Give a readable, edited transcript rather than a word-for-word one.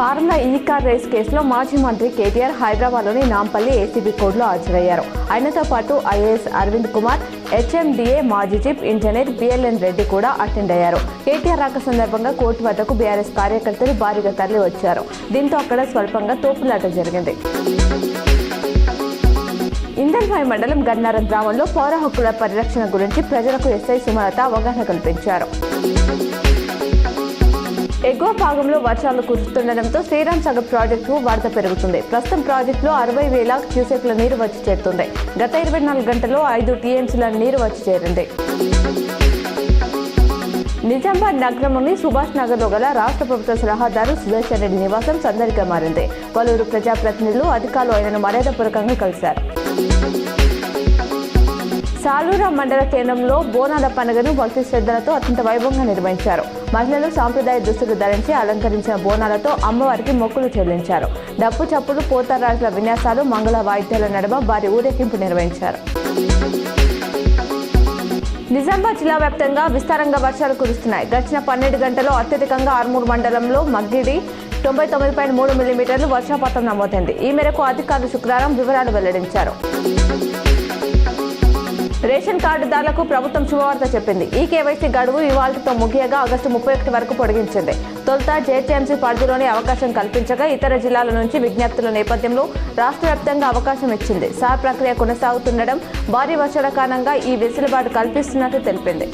Formula ఈ car race కేసులో మాజీ మంత్రి కేటీఆర్ హైదరాబాద్లోని నాంపల్లి ఏసీబీ కోర్టులో హాజరయ్యారు. ఆయనతో పాటు ఐఏఎస్ అరవింద్ కుమార్, హెచ్ఎండిఏ మాజీ చీఫ్ ఇంజనీర్ బిఎల్ఎన్ రెడ్డి కూడా అటెండ్ అయ్యారు. కేటీఆర్ రాక సందర్భంగా కోర్టు వద్దకు బీఆర్ఎస్ కార్యకర్తలు భారీగా తరలి వచ్చారు. దీంతో అక్కడ స్వల్పంగా తోపులాట జరిగింది. ఇందల్వాయి మండలం గన్నారం గ్రామంలో పౌర హక్కుల పరిరక్షణ గురించి ప్రజలకు ఎస్ఐ సుమలత అవగాహన కల్పించారు. ఎగువ భాగంలో వర్షాలు కురుస్తుండటంతో శ్రీరామ్ సాగర్ ప్రాజెక్టు వరద పెరుగుతుంది. ప్రస్తుతం ప్రాజెక్టులో 60,000 క్యూసెక్ల నీరు వచ్చి చేరుతుంది. గత 24 గంటల్లో 5 టీఎంసీల నీరు వచ్చి చేరింది. నిజామాబాద్ నగరంలోని సుభాష్ నగర్లో గల రాష్ట్ర ప్రభుత్వ సలహాదారు సుదర్శన్ రెడ్డి నివాసం సందడిగా మారింది. పలువురు ప్రజాప్రతినిధులు, అధికారులు ఆయనను మర్యాదపూర్వకంగా కలిశారు. సాలూరా మండల కేంద్రంలో బోనాల పండుగను భక్తి శ్రద్ధలతో అత్యంత వైభవంగా నిర్వహించారు. మహిళలు సాంప్రదాయ దుస్తులు ధరించి అలంకరించిన బోనాలతో అమ్మవారికి మొక్కులు చెల్లించారు. డప్పు చప్పులు, పోతరాజుల విన్యాసాలు, మంగళ వాయిద్యాల నడుమ భారీ ఊరేగింపు నిర్వహించారు. నిజామాబాద్ జిల్లా వ్యాప్తంగా విస్తారంగా వర్షాలు కురుస్తున్నాయి. గడిచిన 12 గంటల్లో అత్యధికంగా ఆర్మూర్ మండలంలో మగ్గిడి 99.3 మిల్లీమీటర్లు వర్షపాతం నమోదైంది. ఈ మేరకు అధికారులు శుక్రవారం వివరాలు వెల్లడించారు. రేషన్ కార్డుదారులకు ప్రభుత్వం శుభవార్త చెప్పింది. ఈ కేవైసీ గడువు ఇవాళతో ముగియగా ఆగస్టు 31 వరకు పొడిగించింది. తొలుత జేహెచ్ఎంసీ పరిధిలోనే అవకాశం కల్పించగా ఇతర జిల్లాల నుంచి విజ్ఞప్తుల నేపథ్యంలో రాష్ట్ర వ్యాప్తంగా అవకాశం ఇచ్చింది. సార్ ప్రక్రియ కొనసాగుతుండడం, భారీ వర్షాల కారణంగా ఈ వెసులుబాటు కల్పిస్తున్నట్టు తెలిపింది.